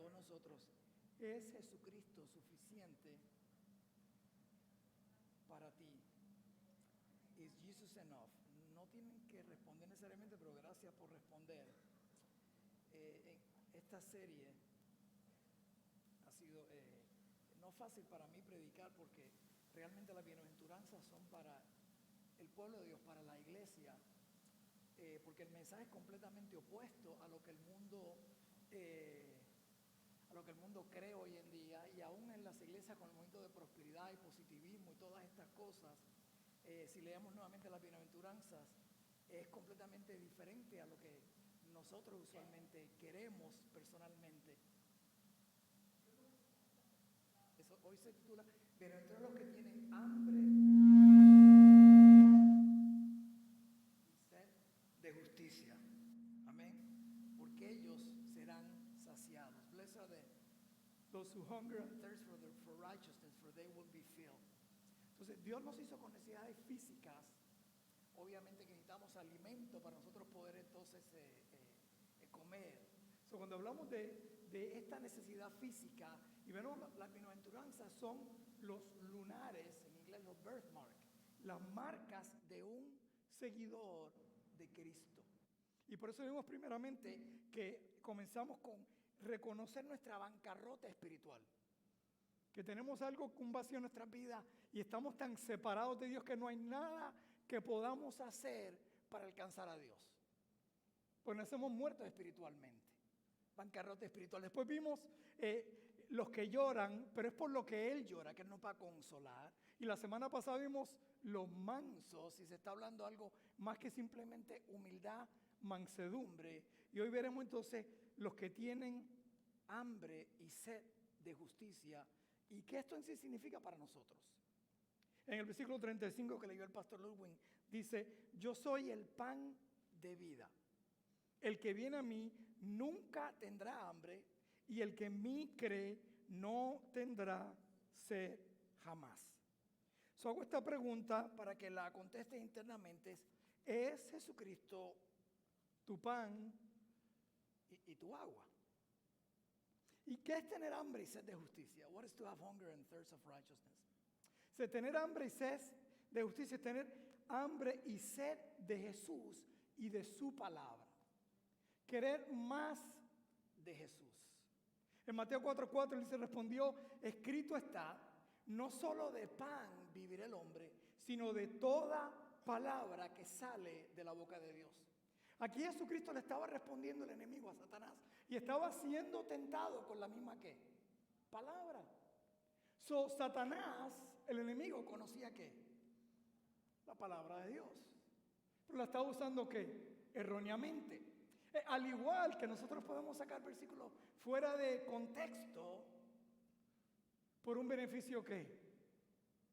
todos nosotros, ¿es Jesucristo suficiente para ti? ¿Is Jesus enough? No tienen que responder necesariamente, pero gracias por responder. Esta serie ha sido no fácil para mí predicar porque realmente las bienaventuranzas son para el pueblo de Dios, para la iglesia, porque el mensaje es completamente opuesto a lo que el mundo cree hoy en día, y aún en las iglesias con el movimiento de prosperidad y positivismo y todas estas cosas, si leemos nuevamente las bienaventuranzas, es completamente diferente a lo que nosotros usualmente queremos personalmente. Eso hoy se titula Bienaventurados los que tienen hambre y sed de justicia. Amén. Porque ellos serán saciados. Blessed are those who hunger and thirst for righteousness, for they will be filled. Entonces, Dios nos hizo con necesidades físicas. Obviamente que necesitamos alimento para nosotros poder entonces comer. Cuando hablamos de esta necesidad física, y vemos las bienaventuranzas son los lunares, en inglés los birthmarks, las marcas de un seguidor de Cristo. Y por eso vemos primeramente que comenzamos con reconocer nuestra bancarrota espiritual. Que tenemos algo, un vacío en nuestras vidas y estamos tan separados de Dios que no hay nada que podamos hacer para alcanzar a Dios. Pues nos hemos muerto espiritualmente. Bancarrota espiritual. Después vimos los que lloran, pero es por lo que Él llora, que Él nos va a consolar. Y la semana pasada vimos los mansos, y se está hablando algo más que simplemente humildad, mansedumbre. Y hoy veremos entonces los que tienen hambre y sed de justicia, y qué esto en sí significa para nosotros. En el versículo 35 que leyó el pastor Ludwig, dice: yo soy el pan de vida. El que viene a mí nunca tendrá hambre, y el que en mí cree no tendrá sed jamás. Hago esta pregunta para que la contestes internamente: ¿es Jesucristo tu pan y tu agua? ¿Y qué es tener hambre y sed de justicia? What is to have hunger and thirst of righteousness? Tener hambre y sed de justicia es tener hambre y sed de Jesús y de su palabra. Querer más de Jesús. En Mateo 4:4 él se respondió: escrito está, no solo de pan vivirá el hombre, sino de toda palabra que sale de la boca de Dios. Aquí Jesucristo le estaba respondiendo el enemigo a Satanás y estaba siendo tentado con la misma ¿qué? Palabra. Satanás, el enemigo, conocía ¿qué? La palabra de Dios. Pero la estaba usando ¿qué? Erróneamente. Al igual que nosotros podemos sacar versículos fuera de contexto por un beneficio ¿qué?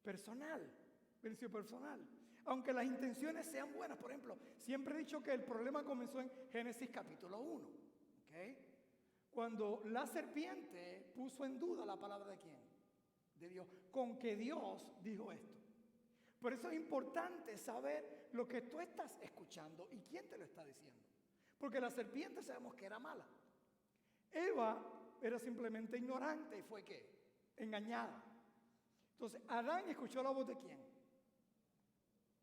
Personal. Beneficio personal. Aunque las intenciones sean buenas. Por ejemplo, siempre he dicho que el problema comenzó en Génesis capítulo 1. ¿Okay? Cuando la serpiente puso en duda la palabra de ¿quién? De Dios. Con que Dios dijo esto. Por eso es importante saber lo que tú estás escuchando y quién te lo está diciendo. Porque la serpiente sabemos que era mala. Eva era simplemente ignorante y fue ¿qué? Engañada. Entonces, Adán escuchó la voz de ¿quién?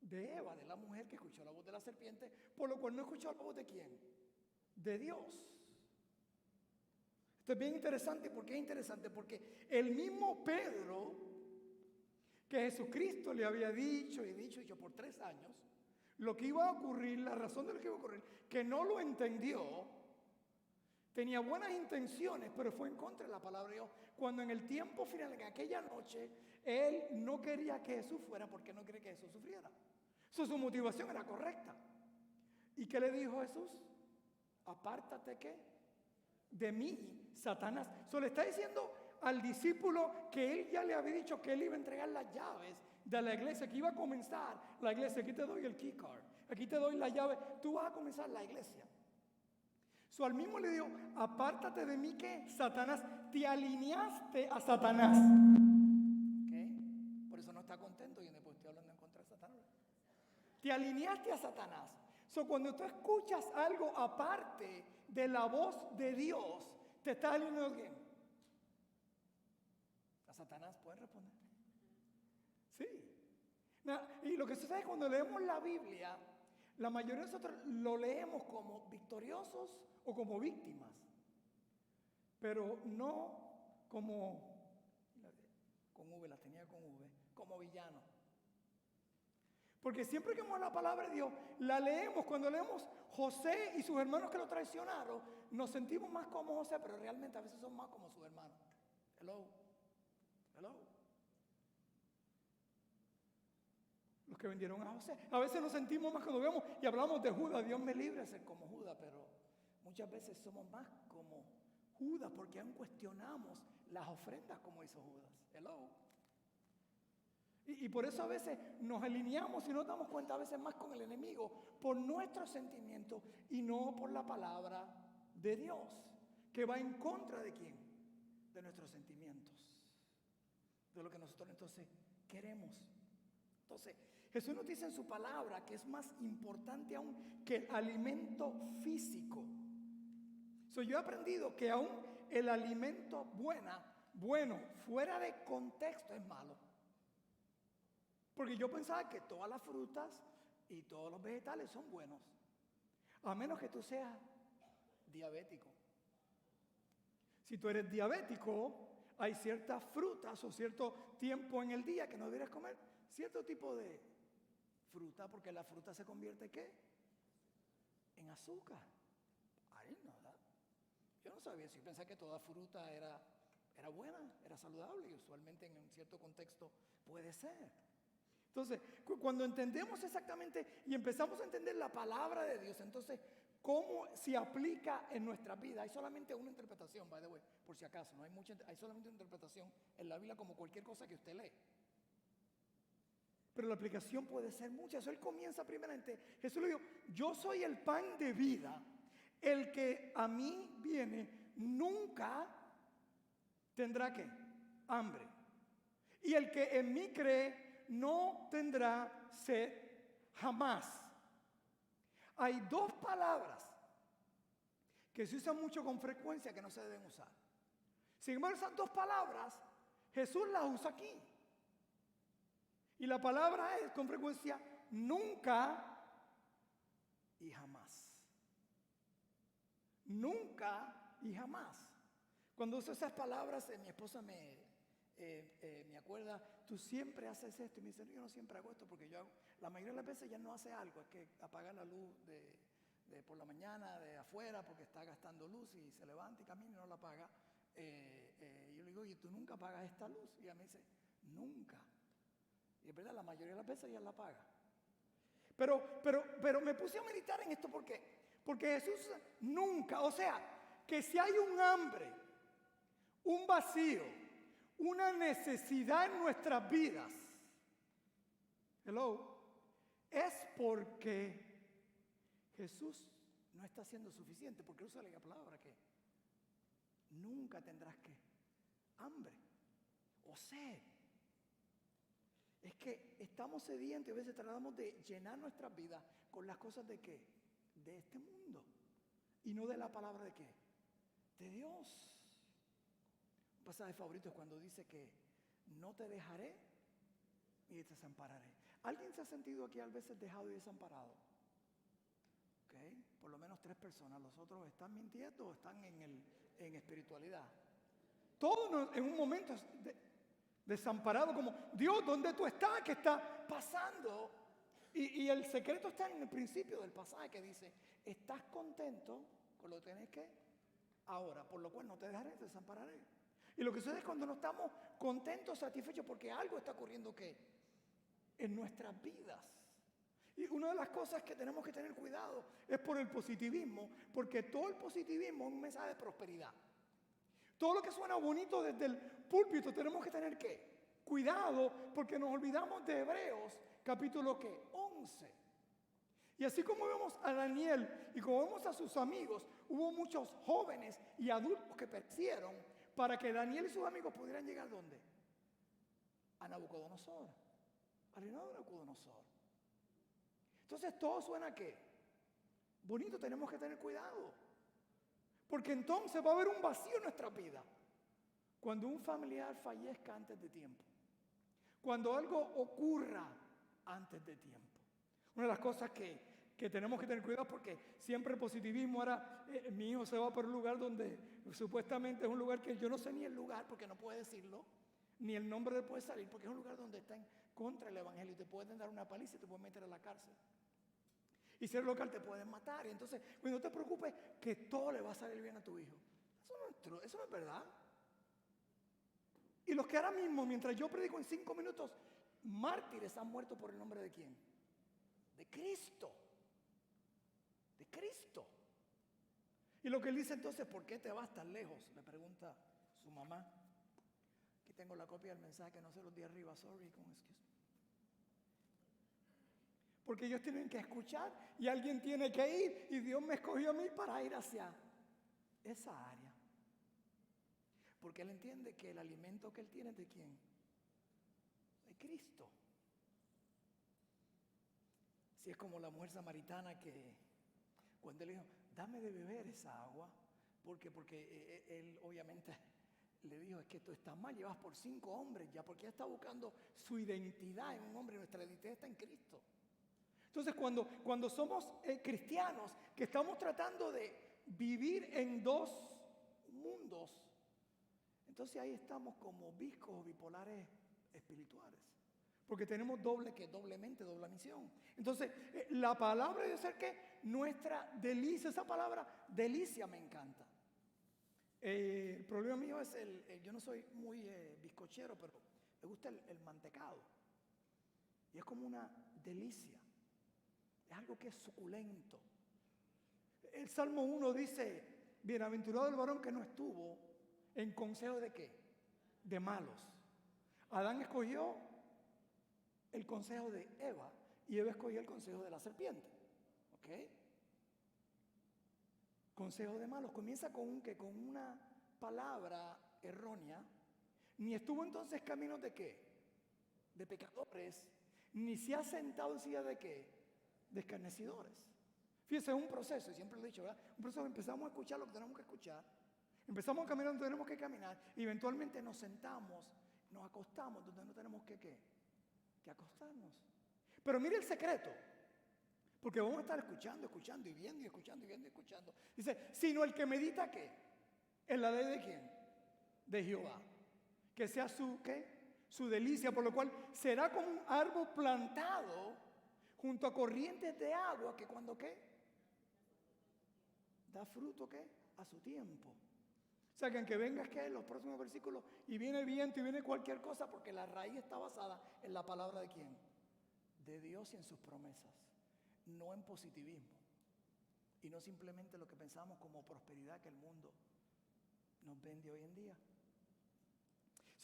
De Eva, de la mujer que escuchó la voz de la serpiente, por lo cual no escuchó la voz de ¿quién? De Dios. Esto es bien interesante. ¿Por qué es interesante? Porque el mismo Pedro, que Jesucristo le había dicho por 3 años, lo que iba a ocurrir, la razón de lo que iba a ocurrir, que no lo entendió, tenía buenas intenciones, pero fue en contra de la palabra de Dios. Cuando en el tiempo final, en aquella noche, él no quería que Jesús fuera porque no quería que Jesús sufriera. Su motivación era correcta. ¿Y qué le dijo Jesús? Apártate ¿qué? De mí, Satanás. Le está diciendo al discípulo que él ya le había dicho que él iba a entregar las llaves de la iglesia, que iba a comenzar la iglesia. Aquí te doy el key card, aquí te doy la llave, tú vas a comenzar la iglesia. Al mismo le dijo: apártate de mí, ¿qué? Satanás. Te alineaste a Satanás. ¿Okay? Por eso no está contento y después estoy hablando en contra de Satanás. Te alineaste a Satanás. Cuando tú escuchas algo aparte de la voz de Dios, ¿Te estás alineando a quién? A Satanás, ¿pueden responder? Sí. Y lo que sucede es que cuando leemos la Biblia, la mayoría de nosotros lo leemos como victoriosos o como víctimas, pero no como, con V, las tenía con V, como villano. Porque siempre que vemos la palabra de Dios, la leemos, cuando leemos José y sus hermanos que lo traicionaron, nos sentimos más como José, pero realmente a veces son más como sus hermanos. Hello. Los que vendieron a José. A veces nos sentimos más cuando vemos y hablamos de Judas. Dios me libre de ser como Judas, pero muchas veces somos más como Judas porque aún cuestionamos las ofrendas como hizo Judas. Hello. Y por eso a veces nos alineamos y nos damos cuenta a veces más con el enemigo por nuestros sentimientos y no por la palabra de Dios, que va en contra de quién, de nuestros sentimientos, de lo que nosotros entonces queremos. Entonces, Jesús nos dice en su palabra que es más importante aún que el alimento físico. Yo he aprendido que aún el alimento bueno, fuera de contexto es malo. Porque yo pensaba que todas las frutas y todos los vegetales son buenos, a menos que tú seas diabético. Si tú eres diabético, hay ciertas frutas o cierto tiempo en el día que no deberías comer cierto tipo de fruta, porque la fruta se convierte ¿qué? En azúcar. Ay, no, ¿verdad? Yo no sabía, si pensaba que toda fruta era buena, era saludable, y usualmente en un cierto contexto puede ser. Entonces, cuando entendemos exactamente y empezamos a entender la palabra de Dios, entonces, ¿cómo se aplica en nuestra vida? Hay solamente una interpretación, by the way, por si acaso, no hay mucha, hay solamente una interpretación en la Biblia como cualquier cosa que usted lee. Pero la aplicación puede ser mucha. Eso él comienza primeramente. Jesús le dijo, yo soy el pan de vida. El que a mí viene nunca tendrá ¿qué? Hambre. Y el que en mí cree no tendrá sed jamás. Hay dos palabras que se usan mucho con frecuencia que no se deben usar. Sin embargo, esas dos palabras Jesús las usa aquí. Y la palabra es con frecuencia nunca y jamás. Nunca y jamás. Cuando uso esas palabras, mi esposa me acuerda, tú siempre haces esto. Y me dice, yo no siempre hago esto porque la mayoría de las veces ya no hace algo. Es que apaga la luz por la mañana de afuera porque está gastando luz y se levanta y camina y no la apaga. Yo le digo, oye, ¿tú nunca apagas esta luz? Y ella me dice, nunca. Y es verdad, la mayoría de las veces ella la apaga. Pero me puse a meditar en esto porque Jesús nunca, o sea, que si hay un hambre, un vacío, una necesidad en nuestras vidas, es porque Jesús no está siendo suficiente, porque usa la palabra que nunca tendrás que hambre o sed. Es que estamos sedientos y a veces tratamos de llenar nuestras vidas con las cosas de ¿qué? De este mundo y no de la palabra de ¿qué? De Dios. Un pasaje favorito es cuando dice que no te dejaré ni te desampararé. ¿Alguien se ha sentido aquí a veces dejado y desamparado? ¿Okay? Por lo menos 3 personas. ¿Los otros están mintiendo o están en espiritualidad? Todos en un momento desamparado, como Dios, ¿dónde tú estás? ¿Qué está pasando? Y el secreto está en el principio del pasaje que dice, estás contento con lo que tienes que ahora, por lo cual no te dejaré, te desampararé. Y lo que sucede es cuando no estamos contentos, satisfechos, porque algo está ocurriendo ¿qué? En nuestras vidas. Y una de las cosas que tenemos que tener cuidado es por el positivismo, porque todo el positivismo es un mensaje de prosperidad. Todo lo que suena bonito desde el púlpito tenemos que tener ¿qué? Cuidado, porque nos olvidamos de Hebreos, capítulo ¿qué? 11. Y así como vemos a Daniel y como vemos a sus amigos, hubo muchos jóvenes y adultos que perecieron para que Daniel y sus amigos pudieran llegar ¿dónde? A Nabucodonosor, al reinado de Nabucodonosor. Entonces todo suena ¿qué? Bonito, tenemos que tener cuidado. Porque entonces va a haber un vacío en nuestra vida. Cuando un familiar fallezca antes de tiempo. Cuando algo ocurra antes de tiempo. Una de las cosas que tenemos que tener cuidado, porque siempre el positivismo, ahora mi hijo se va por un lugar donde supuestamente es un lugar que yo no sé ni el lugar porque no puede decirlo, ni el nombre le puede salir, porque es un lugar donde está en contra del evangelio y te pueden dar una paliza y te pueden meter a la cárcel. Y si eres local te pueden matar. Y entonces, no te preocupes que todo le va a salir bien a tu hijo. Eso no es verdad. Y los que ahora mismo, mientras yo predico en 5 minutos, mártires han muerto por el nombre de ¿quién? De Cristo. De Cristo. Y lo que él dice entonces, ¿por qué te vas tan lejos? Le pregunta su mamá. Aquí tengo la copia del mensaje que no se los di arriba. Sorry, excuse me. Porque ellos tienen que escuchar y alguien tiene que ir. Y Dios me escogió a mí para ir hacia esa área. Porque él entiende que el alimento que él tiene es de ¿quién? De Cristo. Si es como la mujer samaritana que cuando él dijo, dame de beber esa agua. Porque él obviamente le dijo, es que tú estás mal, llevas por 5 hombres ya. Porque ella está buscando su identidad en un hombre. Nuestra identidad está en Cristo. Entonces cuando somos cristianos, que estamos tratando de vivir en 2 mundos, entonces ahí estamos como bicos o bipolares espirituales. Porque tenemos doblemente doble misión. Entonces, la palabra de Dios es que nuestra delicia, esa palabra delicia me encanta. El problema mío es yo no soy muy bizcochero, pero me gusta el mantecado. Y es como una delicia. Es algo que es suculento. El Salmo 1 dice, bienaventurado el varón que no estuvo en consejo de ¿qué? De malos. Adán escogió el consejo de Eva y Eva escogió el consejo de la serpiente. ¿Ok? Consejo de malos. Comienza con una palabra errónea. Ni estuvo entonces caminos de ¿qué? De pecadores. Ni se ha sentado en silla de ¿qué? De escarnecidores. Fíjese, es un proceso, y siempre lo he dicho, ¿verdad? Un proceso, empezamos a escuchar lo que tenemos que escuchar, empezamos a caminar donde tenemos que caminar, y eventualmente nos sentamos, nos acostamos donde no tenemos que acostarnos. Pero mire el secreto, porque vamos a estar escuchando y viendo y escuchando y viendo y escuchando. Dice, sino el que medita ¿qué? En la ley de ¿quién? De Jehová. Que sea su ¿qué? Su delicia, por lo cual será como un árbol plantado junto a corrientes de agua que cuando ¿qué? Da fruto ¿qué? A su tiempo. O sea que aunque vengas ¿qué? En los próximos versículos y viene el viento y viene cualquier cosa, porque la raíz está basada en la palabra de ¿quién? De Dios y en sus promesas, no en positivismo y no simplemente lo que pensamos como prosperidad que el mundo nos vende hoy en día.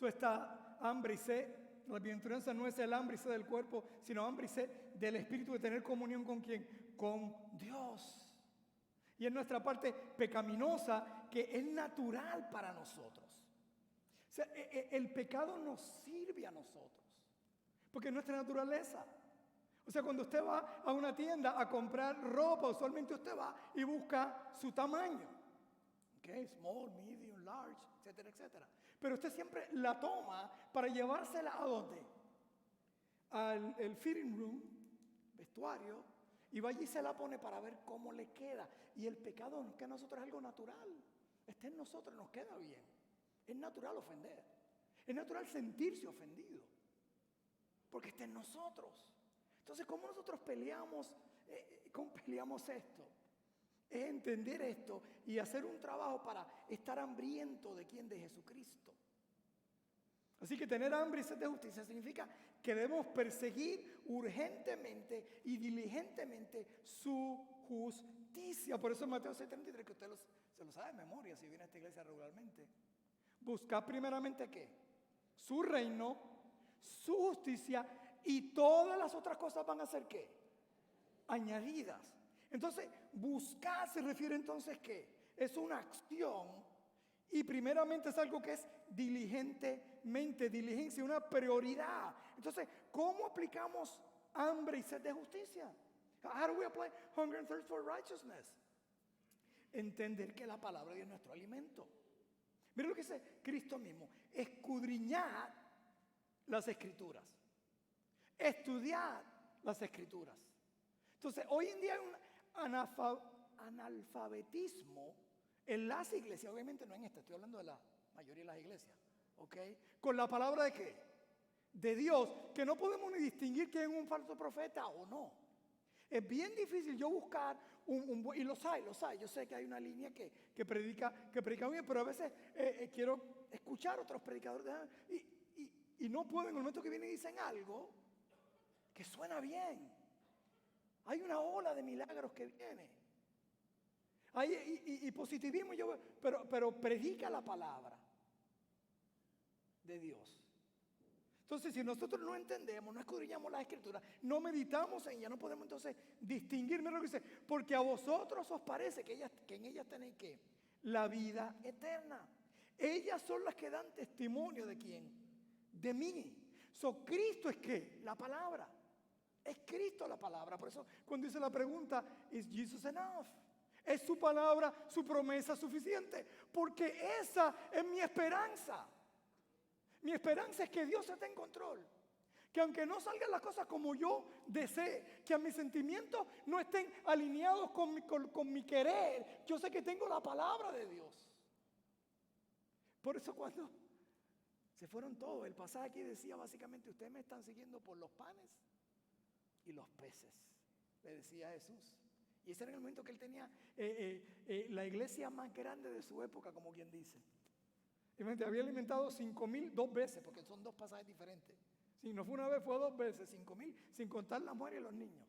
Esta hambre y sed, la bienaventuranza no es el hambre y sed del cuerpo, sino hambre y sed del espíritu, de tener comunión con ¿quién? Con Dios. Y es nuestra parte pecaminosa que es natural para nosotros. O sea, el pecado nos sirve a nosotros, porque es nuestra naturaleza. O sea, cuando usted va a una tienda a comprar ropa, usualmente usted va y busca su tamaño. Okay, small, medium, large, etcétera, etcétera. Pero usted siempre la toma para llevársela ¿a dónde? Al fitting room, vestuario, y va allí y se la pone para ver cómo le queda. Y el pecado que a nosotros es algo natural. Está en nosotros, nos queda bien. Es natural ofender. Es natural sentirse ofendido. Porque está en nosotros. Entonces, ¿cómo nosotros peleamos esto? Es entender esto y hacer un trabajo para estar hambriento de ¿quién? De Jesucristo. Así que tener hambre y sed de justicia significa que debemos perseguir urgentemente y diligentemente su justicia. Por eso en Mateo 6:33, que usted se lo sabe de memoria si viene a esta iglesia regularmente. Buscar primeramente ¿qué? Su reino, su justicia, y todas las otras cosas van a ser ¿qué? Añadidas. Entonces, buscar se refiere entonces ¿qué? Es una acción. Y primeramente es algo que es diligentemente, diligencia, una prioridad. Entonces, ¿cómo aplicamos hambre y sed de justicia? How do we apply hunger and thirst for righteousness? entender que la palabra de Dios es nuestro alimento. Mira lo que dice Cristo mismo: escudriñar las Escrituras, estudiar las Escrituras. Entonces, hoy en día hay un analfabetismo en las iglesias, obviamente no en esta, estoy hablando de la mayoría de las iglesias, ¿ok? Con la palabra de ¿qué? De Dios, que no podemos ni distinguir quién es un falso profeta o no. Es bien difícil yo buscar y los hay. Yo sé que hay una línea que predica bien, pero a veces quiero escuchar a otros predicadores y no puedo, en el momento que vienen y dicen algo que suena bien. Hay una ola de milagros que viene. Y positivismo, pero predica la palabra de Dios. Entonces, si nosotros no entendemos, no escudriñamos las Escrituras, no meditamos en ellas, no podemos entonces distinguir. Mira lo que dice: porque a vosotros os parece que en ellas tenéis ¿qué? La vida eterna. Ellas son las que dan testimonio ¿de quién? De mí. Cristo es ¿qué? La palabra. Es Cristo la palabra. Por eso cuando dice la pregunta, ¿is Jesus enough? ¿Es su palabra, su promesa suficiente? Porque esa es mi esperanza. Mi esperanza es que Dios esté en control. Que aunque no salgan las cosas como yo desee, que a mis sentimientos no estén alineados con mi querer, yo sé que tengo la palabra de Dios. Por eso cuando se fueron todos, el pasaje aquí decía básicamente: ustedes me están siguiendo por los panes y los peces, le decía Jesús. Y ese era el momento que él tenía la iglesia más grande de su época, como quien dice. Había alimentado 5,000 2 veces, porque son 2 pasajes diferentes. Si no fue una vez, fue 2 veces, 5,000, sin contar las mujeres y los niños.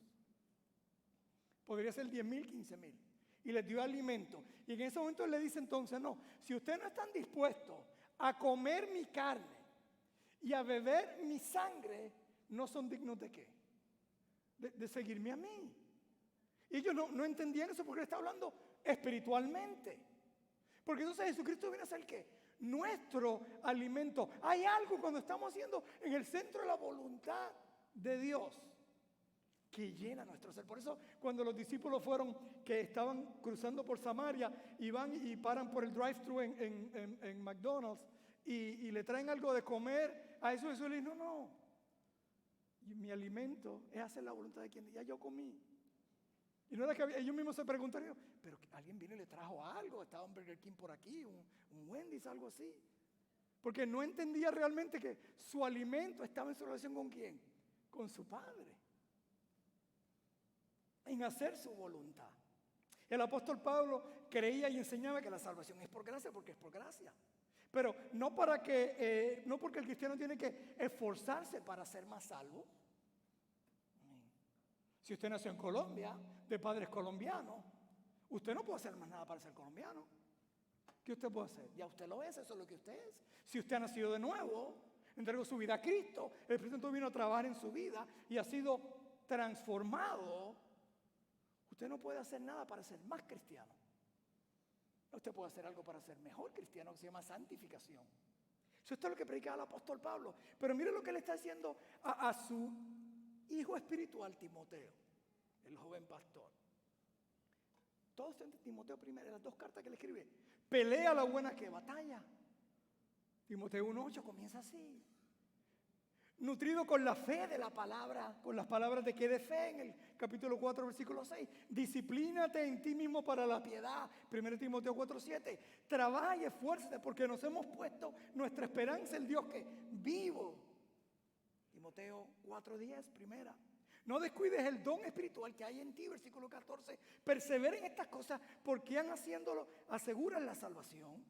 Podría ser 10,000, 15,000. Y les dio alimento. Y en ese momento él le dice entonces: no, si ustedes no están dispuestos a comer mi carne y a beber mi sangre, no son dignos ¿de qué? De seguirme a mí. Y ellos no entendían eso, porque él está hablando espiritualmente. Porque entonces Jesucristo viene a ser ¿qué? Nuestro alimento. Hay algo cuando estamos haciendo en el centro de la voluntad de Dios que llena nuestro ser. Por eso cuando los discípulos que estaban cruzando por Samaria y van y paran por el drive-thru en McDonald's y le traen algo de comer a Jesús le dice: no, mi alimento es hacer la voluntad de quien ya yo comí. Y no era que ellos mismos se preguntaron: pero alguien vino y le trajo algo, estaba un Burger King por aquí, un Wendy's, algo así. Porque no entendía realmente que su alimento estaba en su relación ¿con quién? Con su Padre. En hacer su voluntad. El apóstol Pablo creía y enseñaba que la salvación es por gracia, porque es por gracia. Pero no porque el cristiano tiene que esforzarse para ser más salvo. Si usted nació en Colombia, de padres colombianos, usted no puede hacer más nada para ser colombiano. ¿Qué usted puede hacer? Ya usted lo es, eso es lo que usted es. Si usted ha nacido de nuevo, entregó su vida a Cristo, el Espíritu Santo vino a trabajar en su vida y ha sido transformado, usted no puede hacer nada para ser más cristiano. Usted puede hacer algo para ser mejor cristiano, que se llama santificación. Eso es lo que predicaba el apóstol Pablo. Pero mire lo que le está diciendo a su hijo espiritual Timoteo, el joven pastor. Todo está en Timoteo primero, las 2 cartas que le escribe. Pelea la buena que batalla. Timoteo 1:8 comienza así: nutrido con la fe de la palabra, con las palabras de que de fe, en el capítulo 4, versículo 6. Disciplínate en ti mismo para la piedad. 1 Timoteo 4:7. Trabaja y esfuérzate, porque nos hemos puesto nuestra esperanza en Dios que vivo. Timoteo 4:10, primera. No descuides el don espiritual que hay en ti, versículo 14. Persevera en estas cosas, porque haciéndolo aseguran la salvación.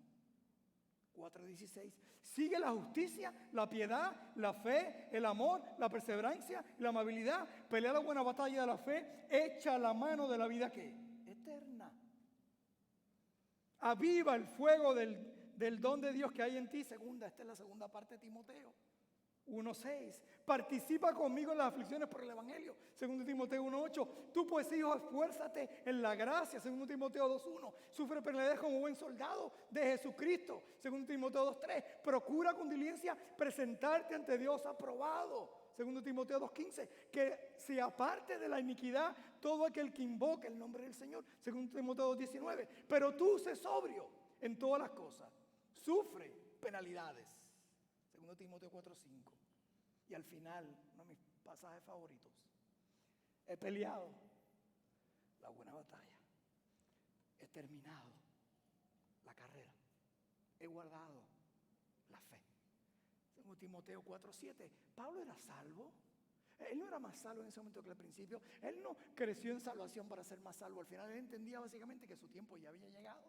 4:16. Sigue la justicia, la piedad, la fe, el amor, la perseverancia, la amabilidad. Pelea la buena batalla de la fe. Echa la mano de la vida ¿qué? Eterna. Aviva el fuego del don de Dios que hay en ti. Esta es la segunda parte de Timoteo. 1:6. Participa conmigo en las aflicciones por el Evangelio. 2 Timoteo 1:8. Tú pues, hijo, esfuérzate en la gracia. 2 Timoteo 2:1. Sufre penalidades como buen soldado de Jesucristo. 2 Timoteo 2:3. Procura con diligencia presentarte ante Dios aprobado. 2 Timoteo 2:15. Que se aparte de la iniquidad todo aquel que invoca el nombre del Señor. 2 Timoteo 2:19. Pero tú sé sobrio en todas las cosas. Sufre penalidades. 2 Timoteo 4:5. Y al final, uno de mis pasajes favoritos. He peleado la buena batalla. He terminado la carrera. He guardado la fe. 2 Timoteo 4:7. Pablo era salvo. Él no era más salvo en ese momento que al principio. Él no creció en salvación para ser más salvo. Al final él entendía básicamente que su tiempo ya había llegado.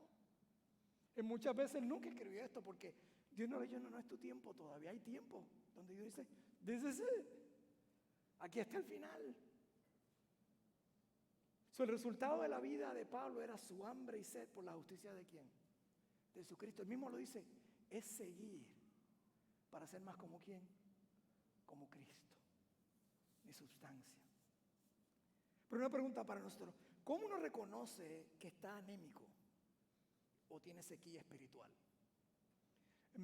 Y muchas veces nunca escribió esto porque Dios no le dijo, no es tu tiempo, todavía hay tiempo. Donde Dios dice, this is it. Aquí está el final. El resultado de la vida de Pablo era su hambre y sed por la justicia de ¿quién? De Jesucristo. Él mismo lo dice, es seguir para ser más como ¿quién? Como Cristo. Mi sustancia. Pero una pregunta para nosotros, ¿cómo uno reconoce que está anémico o tiene sequía espiritual? En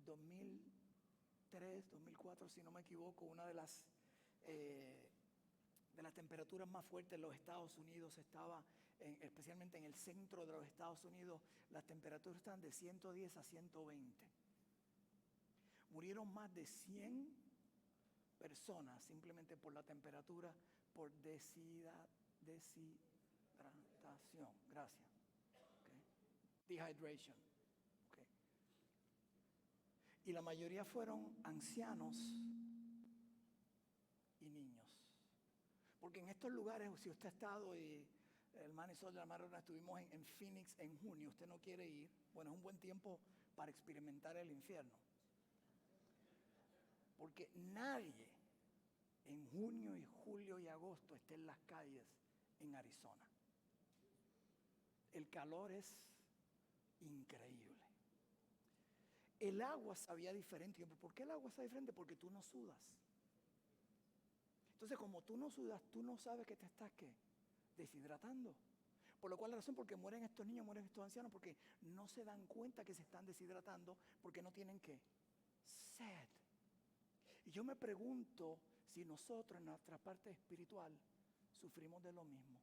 2003, 2004, si no me equivoco, una de las temperaturas más fuertes en los Estados Unidos estaba, especialmente en el centro de los Estados Unidos, las temperaturas están de 110 a 120. Murieron más de 100 personas simplemente por la temperatura, por deshidratación. Gracias. Dehydration. Okay. Y la mayoría fueron ancianos y niños. Porque en estos lugares, si usted ha estado, y el man y Sol de la Marrona estuvimos en Phoenix en junio, usted no quiere ir, bueno, es un buen tiempo para experimentar el infierno. Porque nadie en junio y julio y agosto está en las calles en Arizona. El calor es increíble. El agua sabía diferente. ¿Por qué el agua sabe diferente? Porque tú no sudas. Entonces, como tú no sudas, tú no sabes que te estás ¿qué? Deshidratando. Por lo cual la razón por qué mueren estos niños, mueren estos ancianos, porque no se dan cuenta que se están deshidratando, porque no tienen ¿qué? Sed. Y yo me pregunto si nosotros en nuestra parte espiritual sufrimos de lo mismo.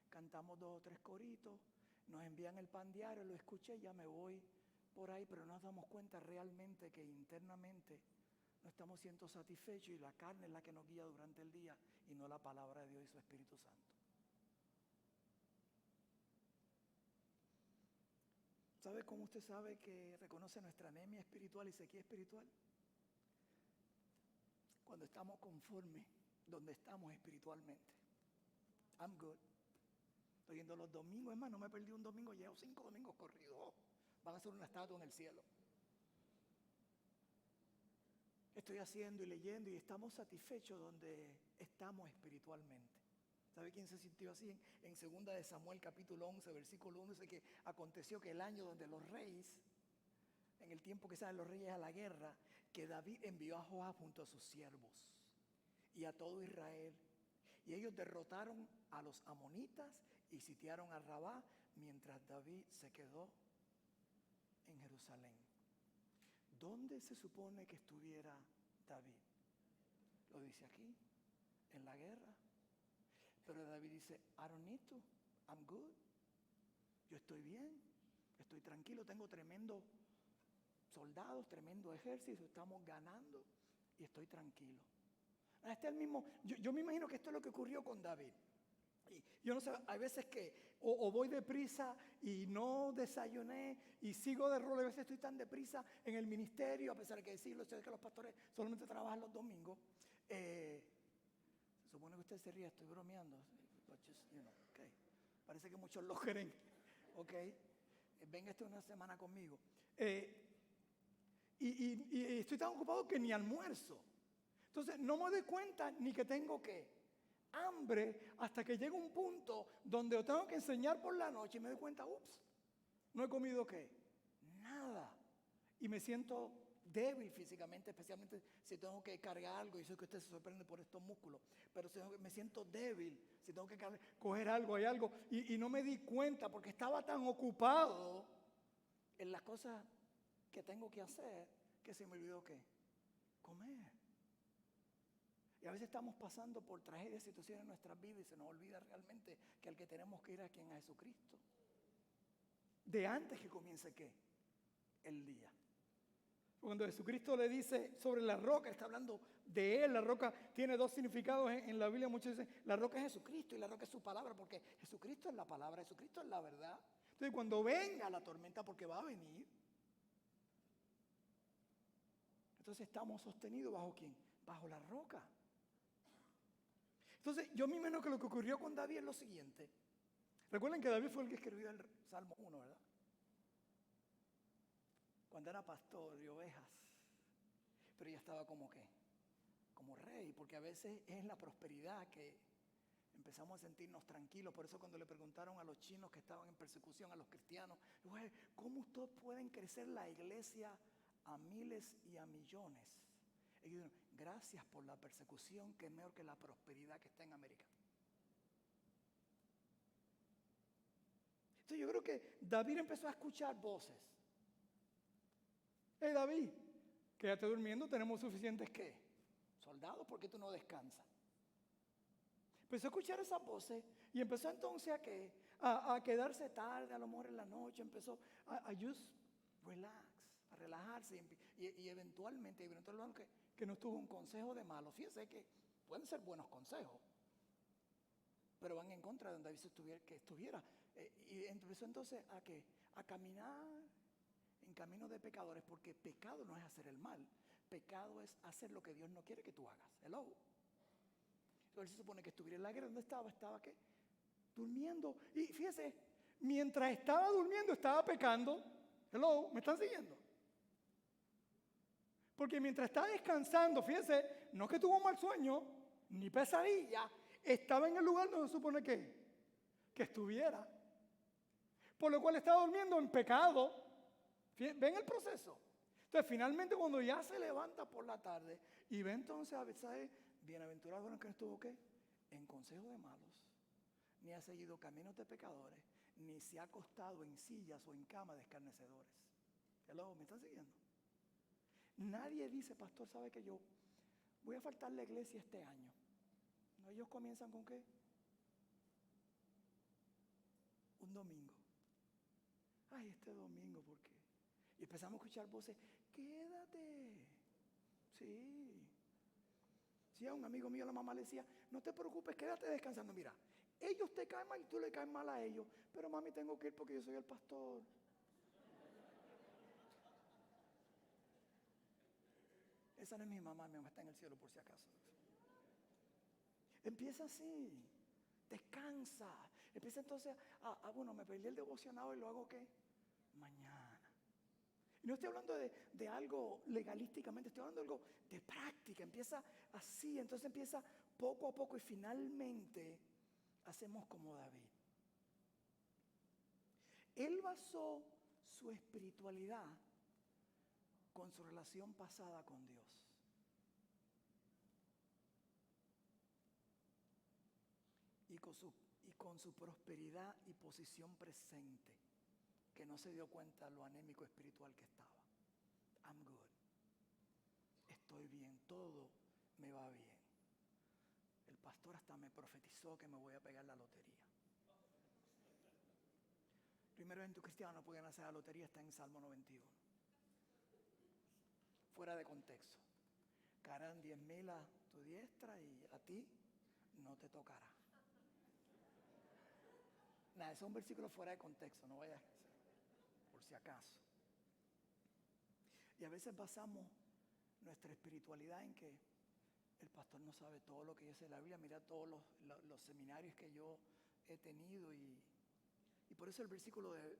Cantamos 2 o 3 coritos, nos envían el pan diario, lo escuché, ya me voy por ahí, pero no nos damos cuenta realmente que internamente no estamos siendo satisfechos y la carne es la que nos guía durante el día y no la palabra de Dios y su Espíritu Santo. ¿Sabe cómo usted sabe que reconoce nuestra anemia espiritual y sequía espiritual? Cuando estamos conformes donde estamos espiritualmente. I'm good. Estoy yendo los domingos, es más, no me perdí un domingo, llevo 5 domingos corridos. Van a hacer una estatua en el cielo. Estoy haciendo y leyendo y estamos satisfechos donde estamos espiritualmente. ¿Sabe quién se sintió así? En 2 de Samuel capítulo 11, versículo 1, dice que aconteció que el año donde los reyes, en el tiempo que salen los reyes a la guerra, que David envió a Joab junto a sus siervos y a todo Israel. Y ellos derrotaron a los amonitas y sitiaron a Rabá, mientras David se quedó en Jerusalén. ¿Dónde se supone que estuviera David? Lo dice aquí, en la guerra. Pero David dice, I don't need to, I'm good. Yo estoy bien, estoy tranquilo, tengo tremendo soldados, tremendo ejército, estamos ganando y estoy tranquilo. Este es el mismo, yo me imagino que esto es lo que ocurrió con David. Y yo no sé, hay veces que o voy deprisa y no desayuné y sigo de rol, a veces estoy tan deprisa en el ministerio, a pesar de que decirlo, sé que los pastores solamente trabajan los domingos. Se supone que usted se ríe, estoy bromeando. Just, okay. Parece que muchos lo creen. Okay. Venga una semana conmigo. Y estoy tan ocupado que ni almuerzo. Entonces no me doy cuenta ni que tengo hambre hasta que llega un punto donde yo tengo que enseñar por la noche y me doy cuenta, ups, no he comido nada. y me siento débil físicamente, especialmente si tengo que cargar algo, y sé que usted se sorprende por estos músculos, pero si me siento débil, si tengo que coger algo, hay algo, y no me di cuenta porque estaba tan ocupado en las cosas que tengo que hacer, que se me olvidó que comer. Y a veces estamos pasando por tragedias, situaciones en nuestras vidas y se nos olvida realmente que al que tenemos que ir es a quien, a Jesucristo. De antes que comience ¿qué? El día. Cuando Jesucristo le dice sobre la roca, está hablando de Él. La roca tiene dos significados en la Biblia. Muchos dicen, la roca es Jesucristo y la roca es su palabra, porque Jesucristo es la palabra, Jesucristo es la verdad. Entonces cuando venga la tormenta, porque va a venir, entonces estamos sostenidos ¿bajo quién? Bajo la roca. Entonces yo me imagino que lo que ocurrió con David es lo siguiente. Recuerden que David fue el que escribió el Salmo 1, ¿verdad? Cuando era pastor de ovejas. Pero ya estaba como ¿qué? Como rey, porque a veces es en la prosperidad que empezamos a sentirnos tranquilos. Por eso cuando le preguntaron a los chinos que estaban en persecución, a los cristianos, ¿cómo ustedes pueden crecer la iglesia a miles y a millones? Ellos dijeron, gracias por la persecución, que es mejor que la prosperidad que está en América. Entonces yo creo que David empezó a escuchar voces. Hey David, quédate durmiendo, tenemos suficientes ¿qué? Soldados, ¿por qué tú no descansas? Empezó a escuchar esas voces y empezó entonces a ¿qué? A quedarse tarde, a lo mejor en la noche, empezó a just relax, a relajarse y eventualmente que no estuvo un consejo de malo. Fíjense que pueden ser buenos consejos, pero van en contra de donde David estuviera. Y empezó entonces a ¿qué? A caminar en camino de pecadores, porque pecado no es hacer el mal, pecado es hacer lo que Dios no quiere que tú hagas. Hello. Entonces se supone que estuviera en la guerra. ¿Dónde estaba? Estaba ¿qué? Durmiendo. Y fíjese, mientras estaba durmiendo estaba pecando. Hello, ¿me están siguiendo? Porque mientras estaba descansando, fíjese, no que tuvo un mal sueño, ni pesadilla, estaba en el lugar donde se supone que estuviera. Por lo cual estaba durmiendo en pecado. ¿Ven el proceso? Entonces finalmente cuando ya se levanta por la tarde y ve entonces a Betsabe, bienaventurado el que no estuvo ¿qué? En consejo de malos, ni ha seguido caminos de pecadores, ni se ha acostado en sillas o en camas de escarnecedores. Hello, ¿me están siguiendo? Nadie dice, pastor, ¿sabe que yo voy a faltar la iglesia este año? No, ellos comienzan con ¿qué? Un domingo. Ay, este domingo, ¿por qué? Y empezamos a escuchar voces, quédate. Sí. Sí, a un amigo mío la mamá le decía, no te preocupes, quédate descansando. Mira, ellos te caen mal y tú le caes mal a ellos. Pero mami, tengo que ir porque yo soy el pastor. Esa no es mi mamá está en el cielo por si acaso. Empieza así, descansa. Empieza entonces bueno, me perdí el devocionado y lo hago ¿qué? Mañana. Y no estoy hablando de algo legalísticamente, estoy hablando de algo de práctica. Empieza así, entonces empieza poco a poco y finalmente hacemos como David. Él basó su espiritualidad con su relación pasada con Dios. Y con su prosperidad y posición presente, que no se dio cuenta lo anémico espiritual que estaba. I'm good. Estoy bien, todo me va bien. El pastor hasta me profetizó que me voy a pegar la lotería. Primer evento cristiano no pueden hacer la lotería, está en Salmo 91. Fuera de contexto. Caerán 10,000 a tu diestra y a ti no te tocará. Nada, ese es un versículo fuera de contexto, no vayas, por si acaso. Y a veces basamos nuestra espiritualidad en que el pastor no sabe todo lo que yo sé de la Biblia. Mira todos los seminarios que yo he tenido y por eso el versículo de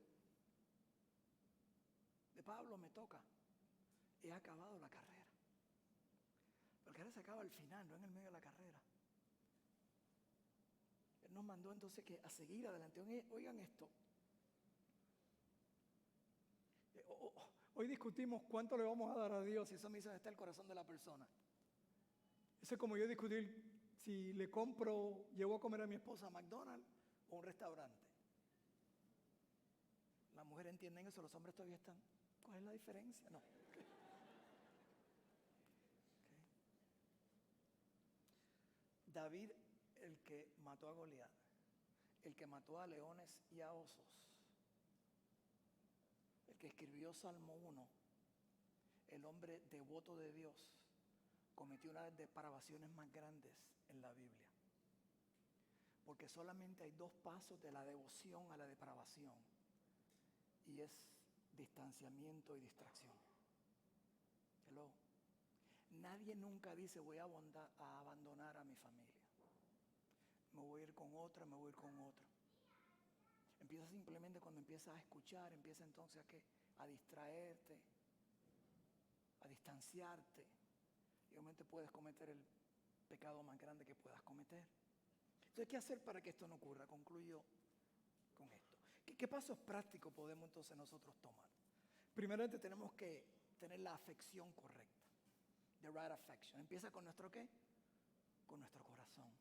Pablo me toca. He acabado la carrera. La carrera se acaba al final, no en el medio de la carrera. Él nos mandó entonces a seguir adelante. Oigan esto. Hoy discutimos cuánto le vamos a dar a Dios y eso me dice dónde está el corazón de la persona. Eso es como yo discutir si le compro, llevo a comer a mi esposa a McDonald's o a un restaurante. Las mujeres entienden eso, los hombres todavía están. ¿Cuál es la diferencia? No. Okay. David, el que mató a Goliat, el que mató a leones y a osos, el que escribió Salmo 1, el hombre devoto de Dios, cometió una de las depravaciones más grandes en la Biblia. Porque solamente hay dos pasos de la devoción a la depravación. Y es distanciamiento y distracción. Hello. Nadie nunca dice voy a abandonar a mi familia. Me voy a ir con otra, me voy a ir con otro. Empieza simplemente cuando empiezas a escuchar, empieza entonces a ¿qué? A distraerte, a distanciarte. Y obviamente puedes cometer el pecado más grande que puedas cometer. Entonces, ¿qué hacer para que esto no ocurra? Concluyo con esto. ¿Qué pasos prácticos podemos entonces nosotros tomar? Primeramente tenemos que tener la afección correcta. The right affection. Empieza con nuestro ¿qué? Con nuestro corazón.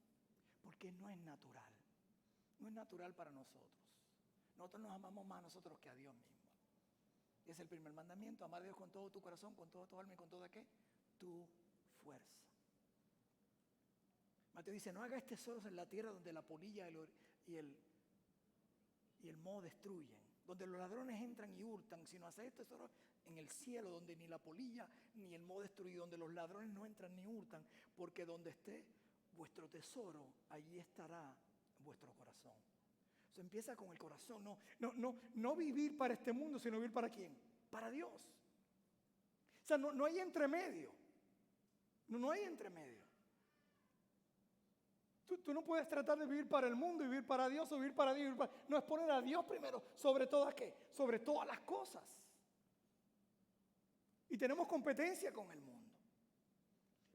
Porque no es natural. No es natural para nosotros. Nosotros nos amamos más a nosotros que a Dios mismo. Y es el primer mandamiento. Amar a Dios con todo tu corazón, con todo tu alma y con toda ¿qué? Tu fuerza. Mateo dice, no hagas tesoros en la tierra donde la polilla y el moho destruyen, donde los ladrones entran y hurtan, sino haced tesoros en el cielo, donde ni la polilla ni el moho destruyen, donde los ladrones no entran ni hurtan, porque donde esté vuestro tesoro, allí estará vuestro corazón. Eso empieza con el corazón, no vivir para este mundo, sino vivir para ¿quién? Para Dios. O sea, no hay entremedio, no hay entremedio. Tú no puedes tratar de vivir para el mundo y vivir para Dios o vivir para Dios. No, es poner a Dios primero sobre todas ¿qué? Sobre todas las cosas. Y tenemos competencia con el mundo.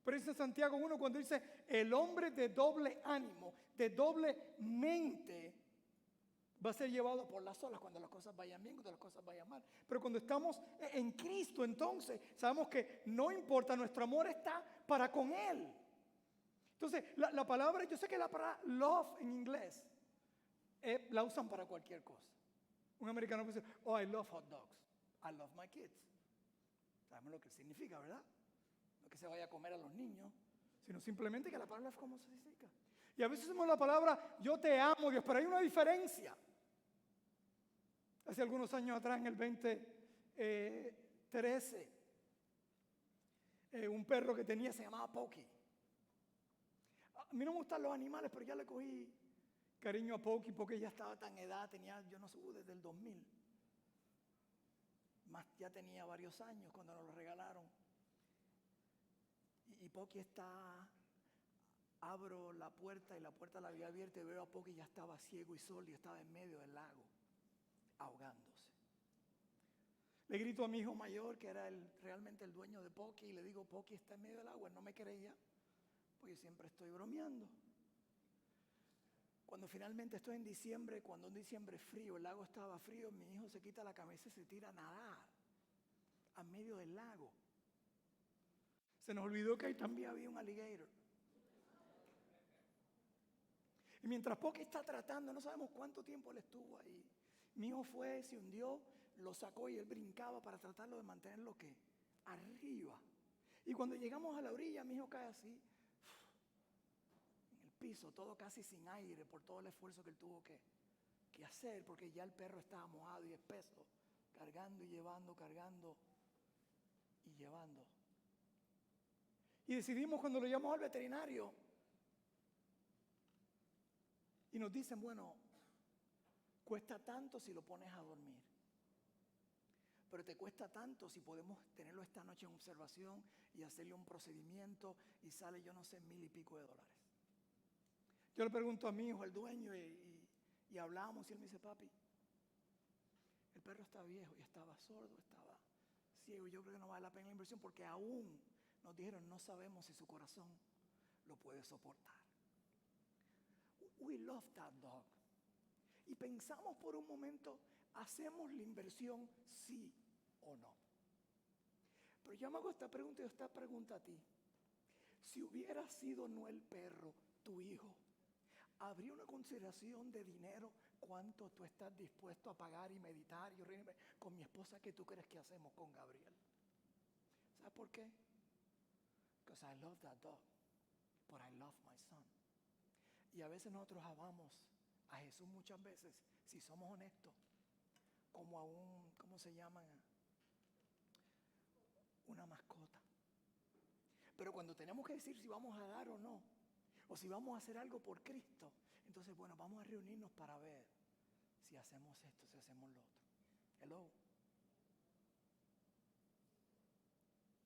Pero dice Santiago 1 cuando dice, el hombre de doble ánimo, de doble mente, va a ser llevado por las olas cuando las cosas vayan bien, cuando las cosas vayan mal. Pero cuando estamos en Cristo, entonces sabemos que no importa, nuestro amor está para con Él. Entonces, la palabra, yo sé que la palabra love en inglés la usan para cualquier cosa. Un americano puede decir, oh, I love hot dogs. I love my kids. Sabemos lo que significa, ¿verdad? No que se vaya a comer a los niños, sino simplemente que la palabra love, ¿cómo se significa? Y a veces usamos la palabra, yo te amo, Dios, pero hay una diferencia. Hace algunos años atrás, en el 2013, un perro que tenía se llamaba Pokey. A mí no me gustan los animales, pero ya le cogí cariño a Pokey porque ya estaba tan edad, tenía, yo no sé, desde el 2000. Más ya tenía varios años cuando nos lo regalaron. Y Pokey está, abro la puerta y la puerta la había abierta y veo a Pokey, ya estaba ciego y solo y estaba en medio del lago, ahogándose. Le grito a mi hijo mayor, que era realmente el dueño de Pokey, y le digo, Pokey está en medio del agua. Él no me creía. Porque siempre estoy bromeando. Cuando finalmente estoy en diciembre, cuando un diciembre frío, el lago estaba frío, mi hijo se quita la camisa y se tira a nadar a medio del lago. Se nos olvidó que ahí también había un alligator. Y mientras Pokey está tratando, no sabemos cuánto tiempo él estuvo ahí. Mi hijo fue, se hundió, lo sacó y él brincaba para tratarlo de mantenerlo ¿qué? Arriba. Y cuando llegamos a la orilla, mi hijo cae así. Piso, todo casi sin aire por todo el esfuerzo que él tuvo que hacer, porque ya el perro estaba mojado y espeso, cargando y llevando, cargando y llevando. Y decidimos cuando lo llamamos al veterinario y nos dicen, bueno, cuesta tanto si lo pones a dormir, pero te cuesta tanto si podemos tenerlo esta noche en observación y hacerle un procedimiento y sale, yo no sé, $1,000 y pico. Yo le pregunto a mi hijo, el dueño, y hablamos y él me dice, papi, el perro está viejo y estaba sordo, estaba ciego. Yo creo que no vale la pena la inversión porque aún nos dijeron, no sabemos si su corazón lo puede soportar. We love that dog. Y pensamos por un momento, ¿hacemos la inversión sí o no? Pero yo me hago esta pregunta y esta pregunta a ti. Si hubiera sido no el perro, tu hijo, ¿habría una consideración de dinero? ¿Cuánto tú estás dispuesto a pagar y meditar y reírme con mi esposa? ¿Qué tú crees que hacemos con Gabriel? ¿Sabes por qué? Because I love that dog, but I love my son. Y a veces nosotros amamos a Jesús muchas veces, si somos honestos, como a un, ¿cómo se llama? Una mascota. Pero cuando tenemos que decir si vamos a dar o no, o si vamos a hacer algo por Cristo, entonces, bueno, vamos a reunirnos para ver si hacemos esto, si hacemos lo otro. Hello.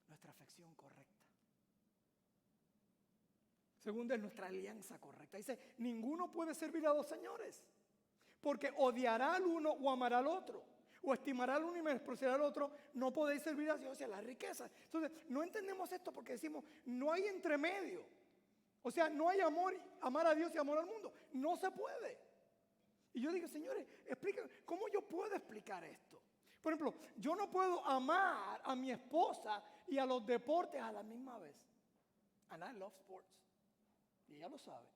Nuestra afección correcta. Segunda es nuestra alianza correcta. Dice, ninguno puede servir a dos señores, porque odiará al uno o amará al otro, o estimará al uno y menospreciará al otro. No podéis servir a Dios y a las riquezas. Entonces, no entendemos esto porque decimos, no hay entremedio. O sea, no hay amor, amar a Dios y amor al mundo. No se puede. Y yo digo, señores, explíquenme, ¿cómo yo puedo explicar esto? Por ejemplo, yo no puedo amar a mi esposa y a los deportes a la misma vez. And I love sports. Y ella lo sabe.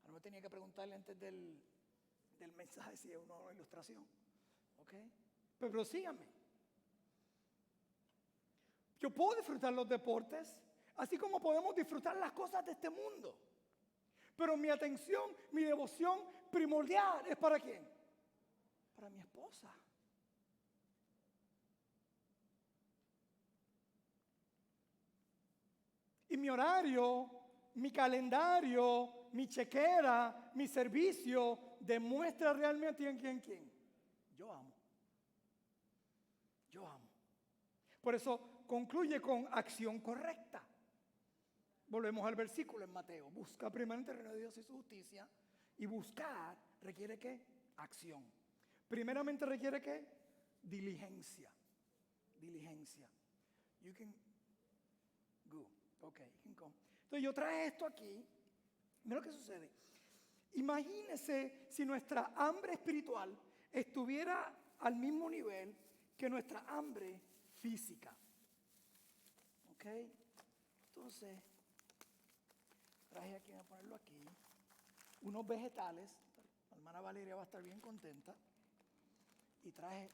Ahora me tenía que preguntarle antes del mensaje si es una ilustración. ¿Ok? Pero síganme. Yo puedo disfrutar los deportes, así como podemos disfrutar las cosas de este mundo. Pero mi atención, mi devoción primordial es ¿para quién? Para mi esposa. Y mi horario, mi calendario, mi chequera, mi servicio demuestra realmente en quién. Yo amo. Yo amo. Por eso concluye con acción correcta. Volvemos al versículo en Mateo. Busca primeramente el reino de Dios y su justicia. Y buscar requiere ¿qué? Acción. Primeramente requiere ¿qué? Diligencia. Diligencia. You can go. Okay, you can go. Entonces yo traje esto aquí. Mira lo que sucede. Imagínese si nuestra hambre espiritual estuviera al mismo nivel que nuestra hambre física. ¿Ok? Entonces, traje aquí, voy a ponerlo aquí, unos vegetales. La hermana Valeria va a estar bien contenta. Y traje,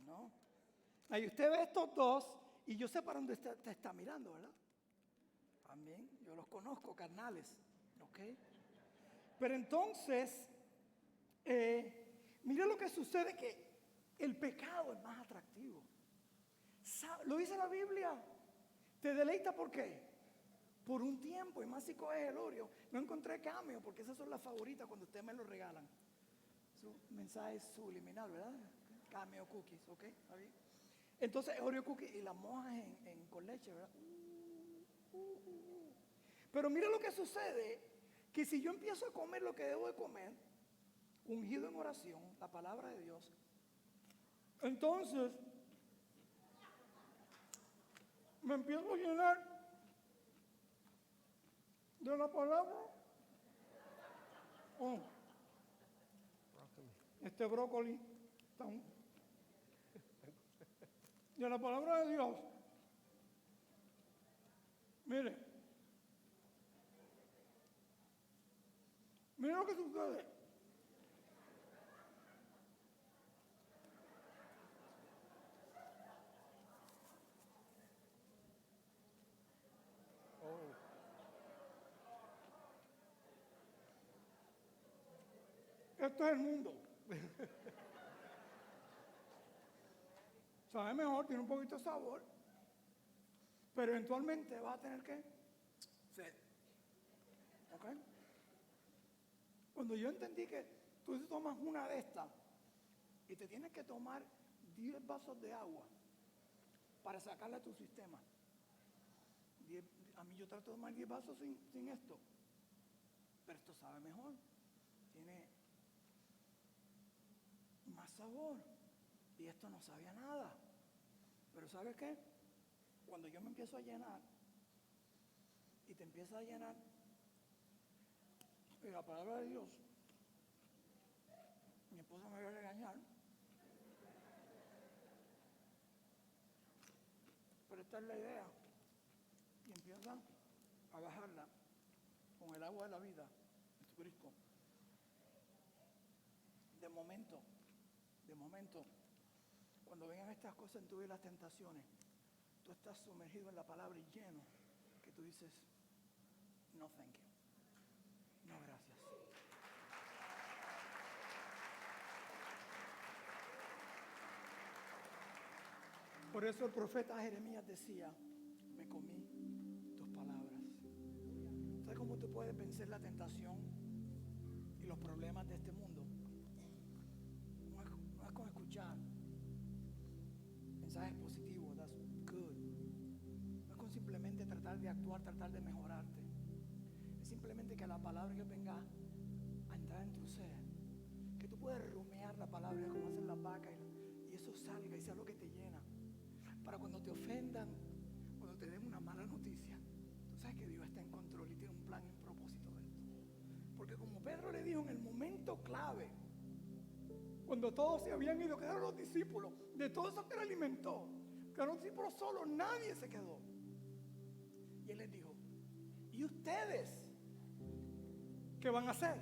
¿no? Ahí usted ve estos dos y yo sé para dónde te está mirando, ¿verdad? También, yo los conozco, carnales. ¿Ok? Pero entonces, mire lo que sucede, que el pecado es más atractivo. Lo dice la Biblia. Te deleita ¿por qué? Por un tiempo, y más si coges el Oreo. No encontré Cameo porque esas son las favoritas cuando ustedes me lo regalan. Su mensaje es subliminal, ¿verdad? Cameo cookies, ¿ok? ¿Está bien? Entonces Oreo cookies y las mojas con leche, ¿verdad? Pero mira lo que sucede, que si yo empiezo a comer lo que debo de comer, ungido en oración, la palabra de Dios, entonces me empiezo a llenar de la palabra. Este brócoli de la palabra de Dios. Mire lo que sucede. Esto es el mundo. Sabe mejor, tiene un poquito de sabor, pero eventualmente va a tener que sed. ¿Ok? Cuando yo entendí que tú te tomas una de estas y te tienes que tomar 10 vasos de agua para sacarla a tu sistema. A mí yo trato de tomar 10 vasos sin esto, pero esto sabe mejor. Tiene más sabor. Y esto no sabía nada. Pero ¿sabes qué? Cuando yo me empiezo a llenar y te empieza a llenar y la palabra de Dios, mi esposa me va a regañar, sueltas la idea y empiezas a bajarla con el agua de la vida, Jesucristo. De momento, cuando vengan estas cosas en tu vida, las tentaciones, tú estás sumergido en la palabra y lleno, que tú dices, no thank you, no gracias. Por eso el profeta Jeremías decía, me comí tus palabras. ¿Sabes cómo tú puedes vencer la tentación y los problemas de este mundo? No es con escuchar mensajes positivos, that's good. No es con simplemente tratar de actuar, tratar de mejorarte. Es simplemente que la palabra que venga a entrar en tu ser, que tú puedes rumiar la palabra como hacen las vacas y eso salga y sea lo que te llena. Para cuando te ofendan, cuando te den una mala noticia, tú sabes que Dios está en control y tiene un plan y un propósito de esto. Porque como Pedro le dijo en el momento clave, cuando todos se habían ido, quedaron los discípulos, de todo eso que le alimentó, quedaron los discípulos solos, nadie se quedó. Y él les dijo, ¿y ustedes qué van a hacer?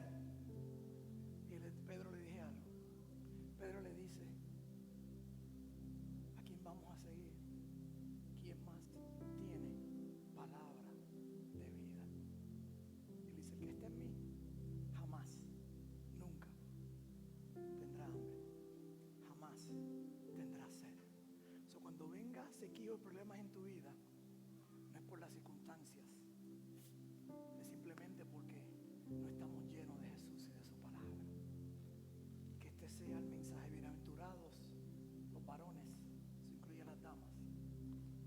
Y Pedro le dije algo. Pedro le dice, ¿a quién vamos a seguir? ¿Quién más tiene palabra de vida? Él dice, el que esté en mí, jamás, nunca tendrá hambre, jamás tendrá sed. So, cuando venga sequía o problemas en tu vida, no es por las circunstancias, es simplemente porque no estamos llenos de Jesús y de su palabra. Que este sea el mensaje. Bienaventurados los varones, eso incluye a las damas,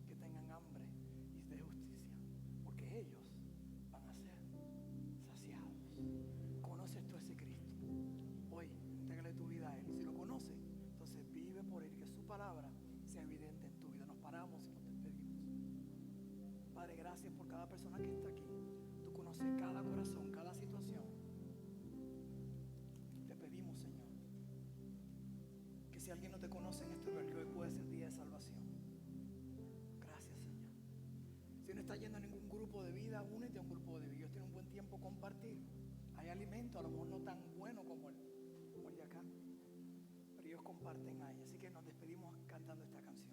que tengan hambre y de justicia, porque ellos van a ser saciados. ¿Conoces tú a ese Cristo? Hoy, entrégale tu vida a Él. Si lo conoces, entonces vive por Él, que su palabra sea evidente en tu vida. Nos paramos y nos despedimos. Padre, gracias por cada persona que está aquí. Tú conoces cada corazón, cada situación. Te pedimos, Señor, que si alguien no te conoce en este lugar, que hoy puede ser día de salvación. Gracias, Señor. Si no estás yendo a ningún grupo de vida, únete a un grupo de vida. Ellos tienen un buen tiempo compartir. Hay alimento, a lo mejor no tan bueno como el de acá, pero ellos comparten ahí. Así que nos despedimos cantando esta canción.